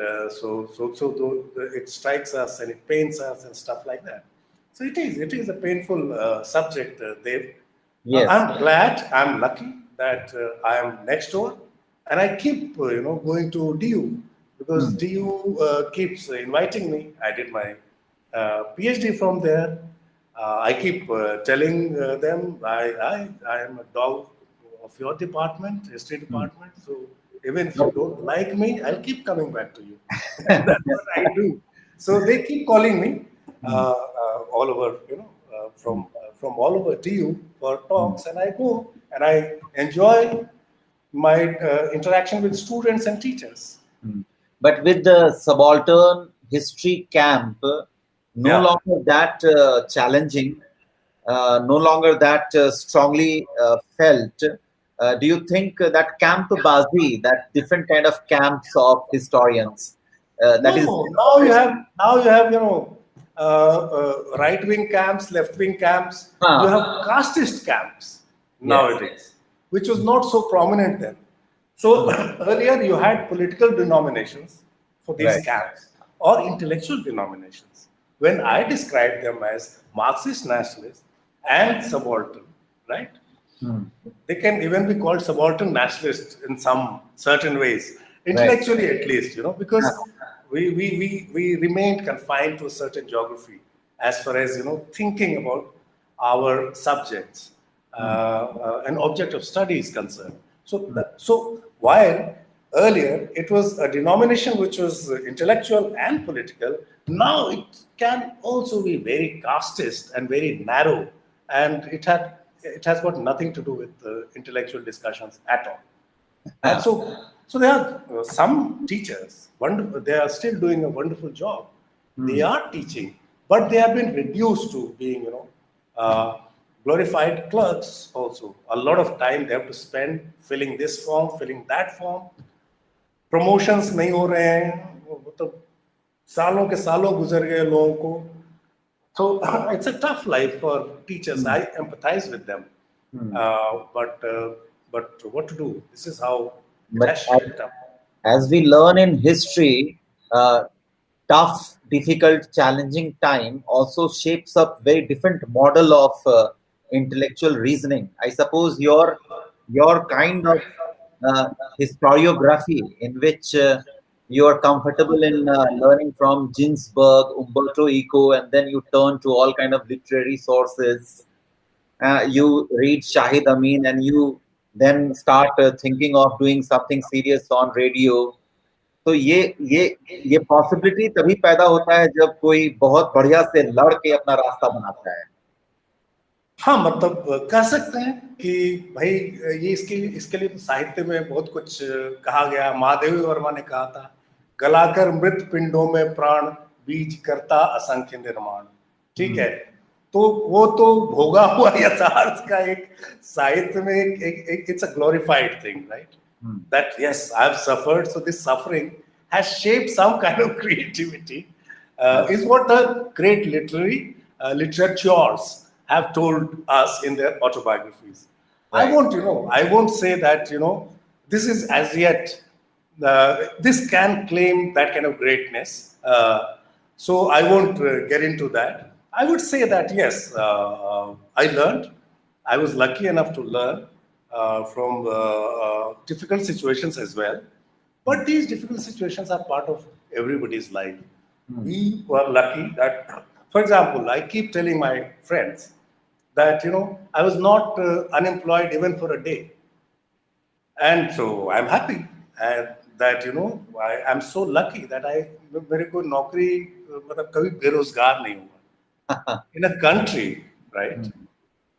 it strikes us and it pains us and stuff like that. So it is a painful subject, Dev. Yes. I'm glad, I'm lucky that I am next door, and I keep going to DU because DU keeps inviting me. I did my PhD from there. I keep telling them I am a dog of your department, history department. So even if you don't like me, I'll keep coming back to you. And that's what I do. So they keep calling me all over, from all over DU for talks, and I go and I enjoy my interaction with students and teachers. But with the subaltern history camp, no Yeah. longer that challenging, no longer that strongly felt. Do you think that camp bazi, that different kind of camps of historians, that is No, now you have right wing camps, left wing camps. You have casteist camps nowadays, which was not so prominent then. So earlier you had political denominations for these Right. camps or intellectual denominations. When I described them as Marxist nationalist and subaltern, right? They can even be called subaltern nationalists in some certain ways, intellectually at least, because we remained confined to a certain geography as far as thinking about our subjects an object of study is concerned. So while earlier it was a denomination which was intellectual and political, now it can also be very casteist and very narrow, and it has got nothing to do with intellectual discussions at all. And so there are some teachers, they are still doing a wonderful job. They are teaching, but they have been reduced to being, glorified clerks also. A lot of time they have to spend filling this form, filling that form. Promotions नहीं हो रहे हैं, मतलब सालों के सालों गुजर गए लोगों को. So it's a tough life for teachers. I empathize with them. But what to do? This is how it But has shaped up. as we learn in history, tough, difficult, challenging time also shapes up very different model of intellectual reasoning. I suppose your kind of historiography in which you are comfortable in learning from Ginsberg, Umberto Eco, and then you turn to all kind of literary sources. You read Shahid Amin, and you then start thinking of doing something serious on radio. तो ये possibility तभी पैदा होता है जब कोई बहुत बढ़िया से लड़ के अपना रास्ता बनाता है. हाँ, मतलब कह सकते हैं कि भाई ये इसके लिए साहित्य में बहुत कुछ कहा गया। महादेवी वर्मा ने कहा था, गलाकर मृत पिंडों में प्राण, बीज करता असंख्य निर्माण। ठीक है, तो वो तो भोगा हुआ यथार्थ का एक साहित्य में एक it's a glorified thing, right? That yes, I've suffered, so this suffering has shaped some kind of creativity. Is what the great literatures have told us in their autobiographies. Right. I won't say that, this is as yet, this can claim that kind of greatness. So I won't get into that. I would say that yes, I learned. I was lucky enough to learn from difficult situations as well. But these difficult situations are part of everybody's life. We were lucky that, for example, I keep telling my friends that, I was not unemployed even for a day. And so I'm happy that, I'm so lucky that मेरे को नौकरी मतलब कभी बेरोजगार नहीं हुआ. In a country, right?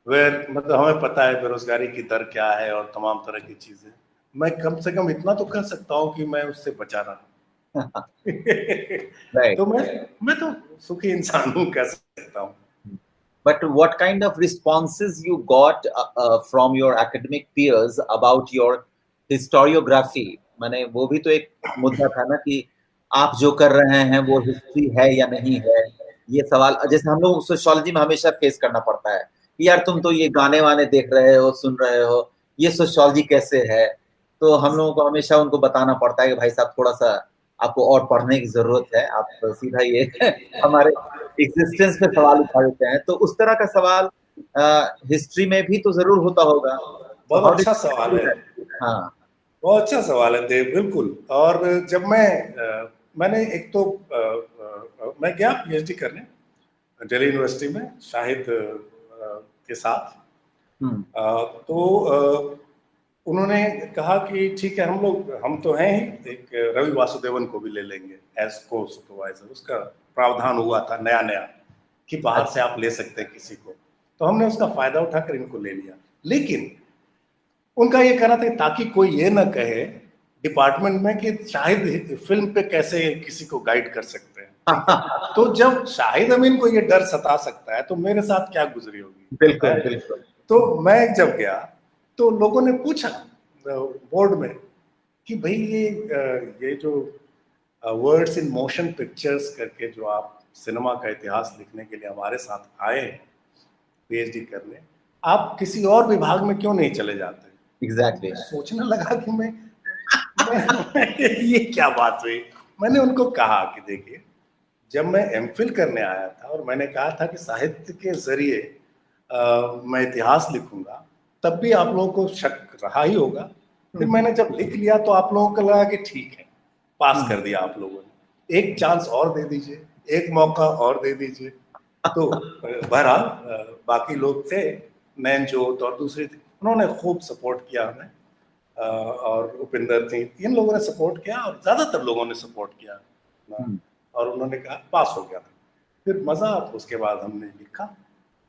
Where मतलब हमें पता है बेरोजगारी की दर क्या है और तमाम तरह की चीजें, मैं कम से कम इतना तो कह सकता हूँ कि मैं उससे बचा रहा. Right. तो मैं तो सुखी इंसान हूँ, कह सकता हूँ. But what kind of responses you got from your academic peers about your historiography? माने वो भी तो एक मुद्दा था ना कि आप जो कर रहे हैं वो हिस्ट्री है या नहीं है. ये सवाल जैसे हम लोग सोशियोलॉजी में हमेशा फेस करना पड़ता है कि यार तुम तो ये गाने वाने देख रहे हो, सुन रहे हो, ये सोशियोलॉजी कैसे है. तो हम लोगों को हमेशा उनको बताना पड़ता है कि भाई साहब थोड़ा सा आपको और पढ़ने की जरूरत है, आप सीधा ये हमारे एग्जिस्टेंस पे सवाल उठा देते हैं. तो उस तरह का सवाल हिस्ट्री में भी तो जरूर होता होगा. बहुत अच्छा सवाल है. हाँ, बहुत अच्छा सवाल है देव, बिल्कुल. और जब मैंने एक तो मैं गया पीएचडी करने दिल्ली यूनिवर्सिटी में शाहिद के साथ. तो उन्होंने कहा कि ठीक है, हम तो हैं ही, एक रवि वासुदेवन को भी ले लेंगे एज को सुपरवाइजर. उसका प्रावधान हुआ था नया कि बाहर से आप ले सकते हैं किसी को. तो हमने उसका फायदा उठाकर इनको ले लिया. लेकिन उनका ये कहना था ताकि कोई ये ना कहे डिपार्टमेंट में कि शाहिद फिल्म पे कैसे किसी को गाइड कर सकते हैं. तो जब शाहिद अमीन को ये डर सता सकता है तो मेरे साथ क्या गुजरी होगी. बिल्कुल बिल्कुल. तो मैं जब गया तो लोगों ने पूछा बोर्ड में कि भाई ये जो वर्ड्स इन मोशन पिक्चर्स करके जो आप सिनेमा का इतिहास लिखने के लिए हमारे साथ आए पीएचडी करने, आप किसी और विभाग में क्यों नहीं चले जाते. एग्जैक्टली. सोचने लगा कि मैं ये क्या बात हुई. मैंने उनको कहा कि देखिए, जब मैं एमफिल करने आया था और मैंने कहा था कि साहित्य के जरिए मैं इतिहास लिखूंगा, तब भी आप लोगों को शक रहा ही होगा. फिर मैंने जब लिख लिया तो आप लोगों को लगा कि ठीक है, पास कर दिया आप लोगों ने, एक चांस और दे दीजिए, एक मौका और दे दीजिए. तो बहरहाल बाकी लोग थे, नैनजोत और दूसरे थे, उन्होंने खूब सपोर्ट किया हमें. और उपिंदर थी, इन लोगों ने सपोर्ट किया और ज्यादातर लोगों ने सपोर्ट किया. और उन्होंने कहा पास हो गया. फिर मजा, उसके बाद हमने लिखा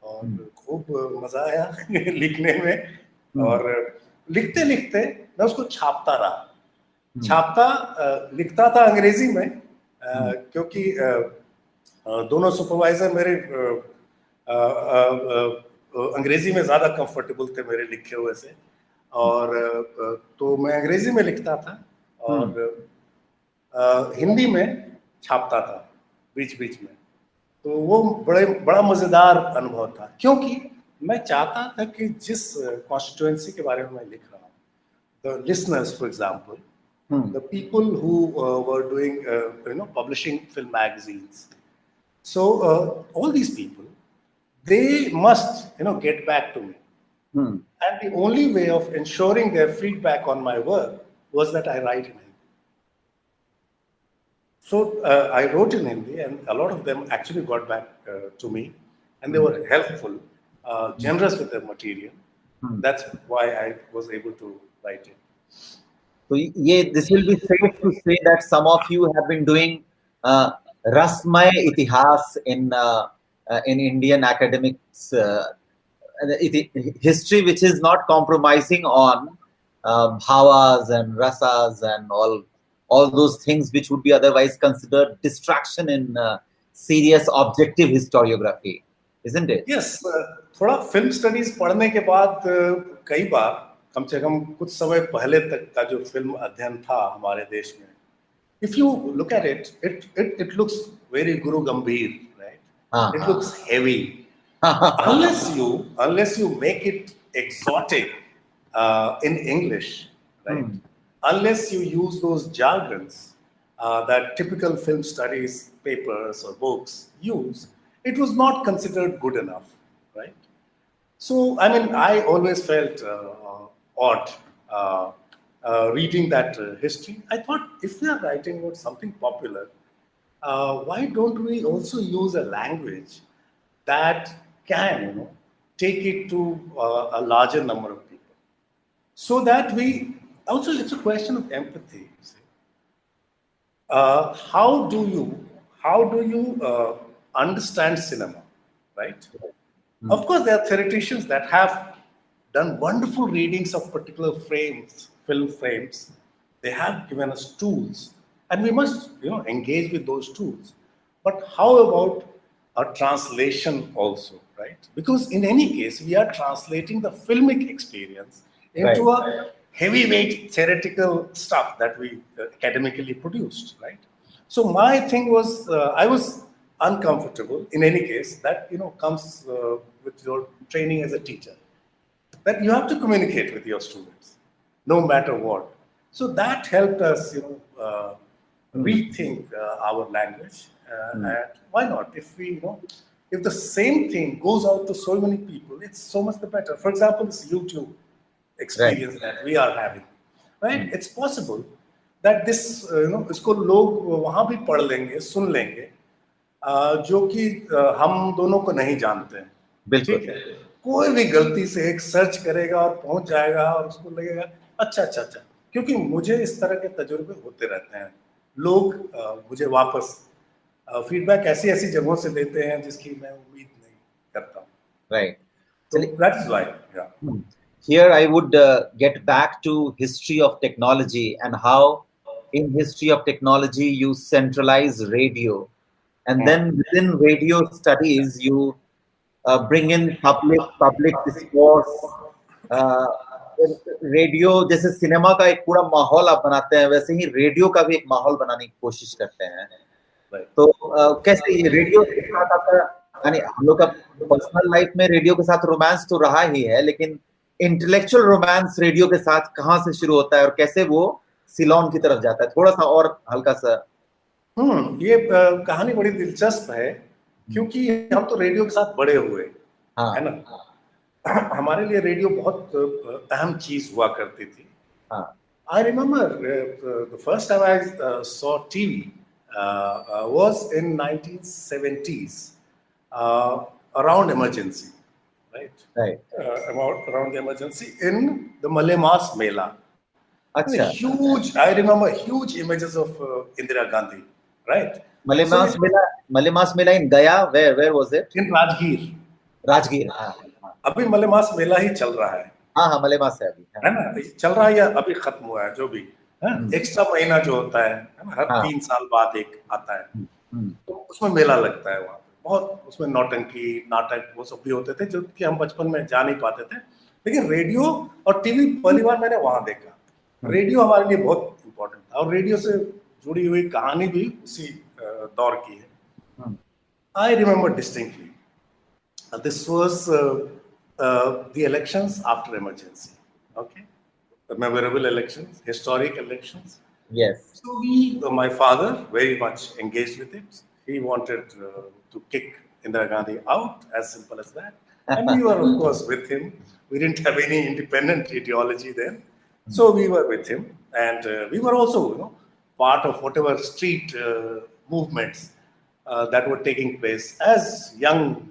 और खूब मजा आया लिखने में. और लिखते लिखते मैं उसको छापता रहा. लिखता था अंग्रेजी में, क्योंकि दोनों सुपरवाइजर मेरे अंग्रेजी में ज्यादा कंफर्टेबल थे मेरे लिखे हुए से. और तो मैं अंग्रेजी में लिखता था और हिंदी में छापता था बीच बीच में. तो वो बड़ा मजेदार अनुभव था, क्योंकि मैं चाहता था कि जिस कॉन्स्टिट्यूएंसी के बारे में मैं लिख रहा हूँ, the listeners for example, the people who were doing publishing film magazines, so all these people, they must get back to me. And the only way of ensuring their feedback on my work was that I write in Hindi. So I wrote in Hindi, and a lot of them actually got back to me, and they were helpful, generous with their material. That's why I was able to write it. So this will be safe to say that some of you have been doing Rasmay Itihas in Indian academics history which is not compromising on bhavas and rasas and all those things which would be otherwise considered distraction in serious objective historiography, isn't it? Yes, थोड़ा film studies पढ़ने के बाद कई बार कम से कम कुछ समय पहले तक का जो फिल्म अध्ययन था हमारे देश में, if you look at it, it looks very Guru Gambhir, right? It looks heavy. unless you make it exotic in English, right? Unless you use those jargons that typical film studies papers or books use, it was not considered good enough, right? So, I mean, I always felt odd reading that history. I thought, if we are writing about something popular, why don't we also use a language that can, take it to a larger number of people, so that we also, it's a question of empathy. You see. How do you understand cinema, right? Of course, there are theoreticians that have done wonderful readings of particular frames, film frames. They have given us tools, and we must, engage with those tools. But how about a translation also, right? Because in any case, we are translating the filmic experience into a heavyweight theoretical stuff that we academically produced, right? So my thing was, I was uncomfortable in any case. That comes with your training as a teacher, that you have to communicate with your students, no matter what. So that helped us, rethink our language. And why not? If we, if the same thing goes out to so many people, it's so much the better. For example, this YouTube experience that we are having, right? It's possible that this, इसको लोग वहाँ भी पढ़ लेंगे, सुन लेंगे, जो कि हम दोनों को नहीं जानते हैं, ठीक है? कोई भी गलती से एक सर्च करेगा और पहुंच जाएगा और उसको लगेगा अच्छा, क्योंकि मुझे इस तरह के तजुर्बे होते रहते हैं. लोग मुझे वापस फीडबैक ऐसी जगहों से देते हैं जिसकी मैं उम्मीद नहीं करता हूँ. Right. So that is why, yeah. Here I would get back to history of technology and how in history of technology you centralize radio, and then within radio studies you bring in public discourse. Radio जैसे cinema का एक पूरा माहौल आप बनाते हैं, वैसे ही radio का भी एक माहौल बनाने की कोशिश करते हैं. तो कैसे ये रेडियो के साथ आपका, यानी हम लोग का पर्सनल लाइफ में रेडियो के साथ रोमांस तो रहा ही है, लेकिन इंटेलेक्चुअल रोमांस रेडियो के साथ कहाँ से शुरू होता है और कैसे वो सिलोन की तरफ जाता है? थोड़ा सा और हल्का सा. ये कहानी बड़ी दिलचस्प है, क्योंकि हम तो रेडियो के साथ बड़े हुए, है ना? हमारे लिए रेडियो बहुत अहम चीज हुआ करती थी. I remember the first time I saw TV was in 1970s, around emergency, right? Around the emergency in the Malemas Mela. Huge, I remember huge images of Indira Gandhi, right? Malemas Mela in Gaya, where was it? In Rajgir. अभी मलेमास मेला ही चल रहा है. हाँ, मलेमास है अभी, है ना? चल रहा है या अभी खत्म हुआ है, जो भी है. एक्स्ट्रा महीना जो होता है ना, हर 3 साल बाद एक आता है, तो उसमें मेला लगता है वहाँ पे. बहुत उसमें नौटंकी नाटक वो सब भी होते थे, जो कि हम बचपन में जा नहीं पाते थे. लेकिन रेडियो और टीवी पहली बार मैंने वहाँ देखा. रेडियो हमारे लिए बहुत इम्पोर्टेंट था, और रेडियो से जुड़ी हुई कहानी भी उसी दौर की है. I remember distinctly, this was the elections after emergency, okay? The memorable elections, historic elections. Yes. So my father, very much engaged with it. He wanted to kick Indira Gandhi out, as simple as that. And we were, of course, with him. We didn't have any independent ideology then. So we were with him. And we were also, part of whatever street movements that were taking place. As young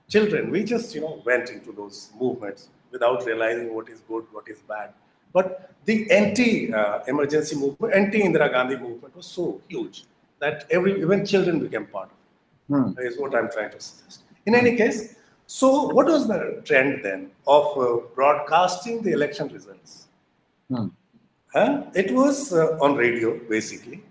children, we just, went into those movements without realizing what is good, what is bad. But the anti-emergency movement, anti-Indira Gandhi movement was so huge that even children became part of it, is what I'm trying to suggest. In any case, So what was the trend then of broadcasting the election results? Hmm. It was on radio, basically.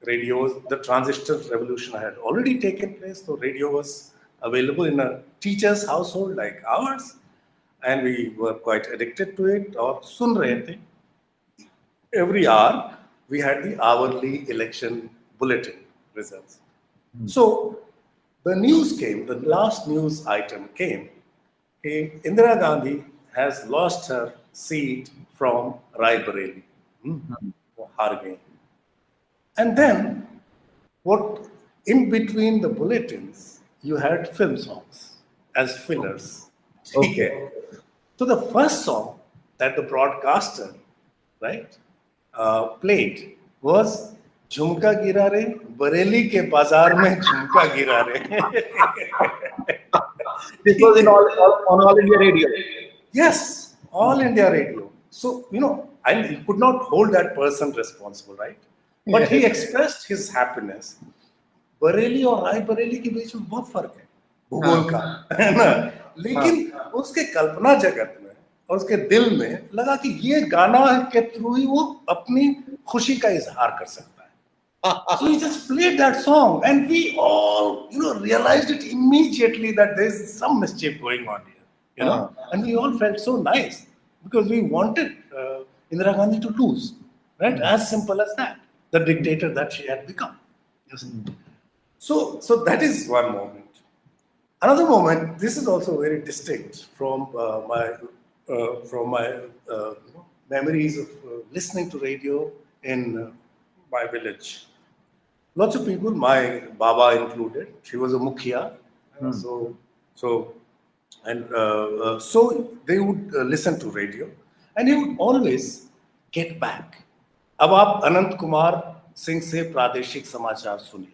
Radio, the transistor revolution had already taken place, so radio was available in a teacher's household like ours, and we were quite addicted to it. Or sun rahe the. Every hour, we had the hourly election bulletin results. So the news came, the last news item came. Okay, Indira Gandhi has lost her seat from Rai Bareli. वो हार गई. And then, what in between the bulletins, you had film songs as fillers. Okay. So the first song that the broadcaster, right, played was "झुमका गिरा रे, बरेली के बाजार में झुमका गिरा रे." This was on All India Radio. Yes, all India radio. So, and he could not hold that person responsible, right? But he expressed his happiness. Bareilly और राय बरेली के बीच में बहुत फर्क है भूगोल का, है ना? लेकिन उसके कल्पना जगत में और उसके दिल में लगा कि ये गाना के थ्रू ही वो अपनी खुशी का इजहार कर सकता है. So he just played that song, and we all, realized it immediately that there's some mischief going on here, and we all felt so nice because we wanted Indira Gandhi to lose, right? As simple as that, the dictator that she had become. Yes. So that is one moment. Another moment. This is also very distinct from my memories of listening to radio in my village. Lots of people, my Baba included, she was a Mukhiya. So they would listen to radio, and he would always get back. अब आप अनंत कुमार सिंह से प्रादेशिक समाचार सुनिए,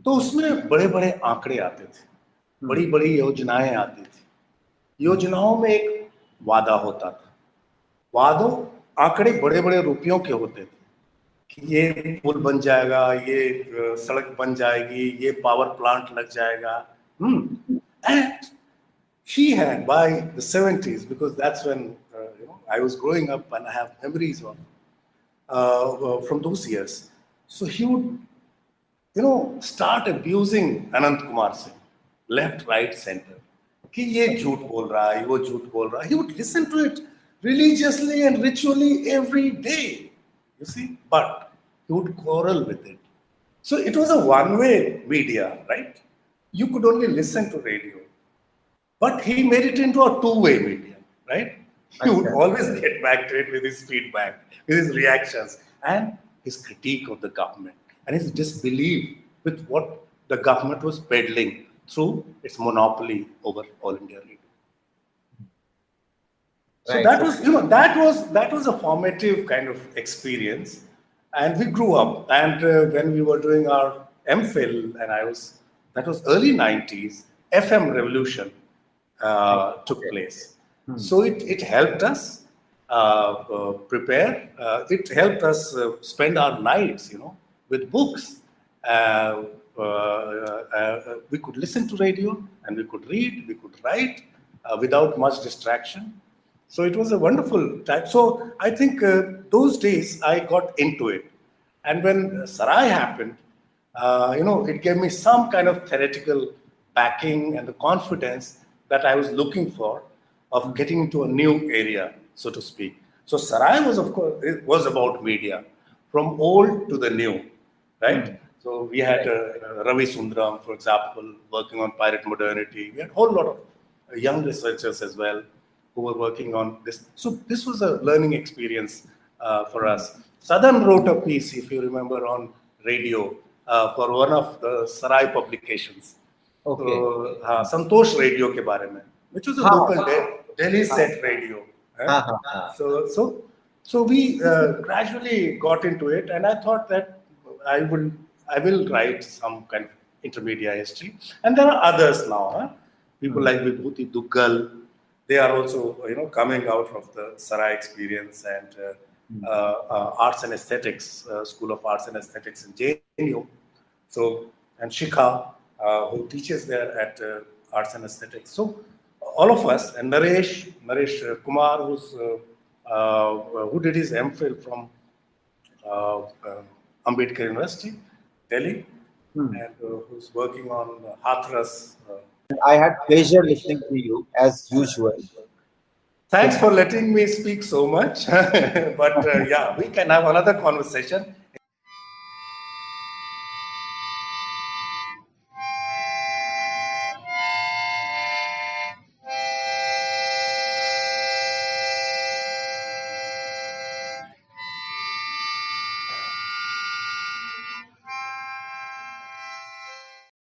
तो उसमें बड़े बड़े आंकड़े आते थे, बड़ी बड़ी योजनाएं आती थी. योजनाओं में एक वादा होता था. वादों आंकड़े बड़े बड़े रुपयों के होते थे कि ये पुल बन जाएगा, ये सड़क बन जाएगी, ये पावर प्लांट लग जाएगा. And she had, by the 70s, because that's when I was growing up and I have memories of from those years. So he would start abusing Anant Kumar Singh, left, right, center. कि ये झूठ बोल रहा है, वो झूठ बोल रहा है. He would listen to it religiously and ritually every day. You see, but he would quarrel with it. So it was a one-way media, right? You could only listen to radio. But he made it into a two-way media, right? He would always get back to it with his feedback, with his reactions, and his critique of the government, and his disbelief with what the government was peddling through its monopoly over All India Radio. So Right. that was a formative kind of experience, and we grew up. And when we were doing our MPhil, that was early 90s, FM revolution took place. So it helped us prepare. It helped us spend our nights, with books. We could listen to radio, and we could read, we could write without much distraction. So it was a wonderful time. So I think those days I got into it. And when Sarai happened, it gave me some kind of theoretical backing and the confidence that I was looking for of getting into a new area, so to speak. So Sarai was, of course, it was about media, from old to the new, right? So we had Ravi Sundaram, for example, working on pirate modernity. We had a whole lot of young researchers as well who were working on this. So this was a learning experience for us. Sadan wrote a piece, if you remember, on radio for one of the Sarai publications. Okay. So, Santosh Radio के बारे में, which was a local Delhi set radio. So we gradually got into it, and I thought that I will write some kind of intermedia history. And there are others now, people like Vibhuti Duggal. They are also, coming out of the Sarai experience, and Arts and Aesthetics, School of Arts and Aesthetics in JNU. So, and Shikha, who teaches there at arts and aesthetics. So all of us, and Naresh Kumar, who did his MPhil from Ambedkar University, Delhi, and who's working on Hathras. I had pleasure listening to you as usual. Thanks for letting me speak so much. But yeah, we can have another conversation.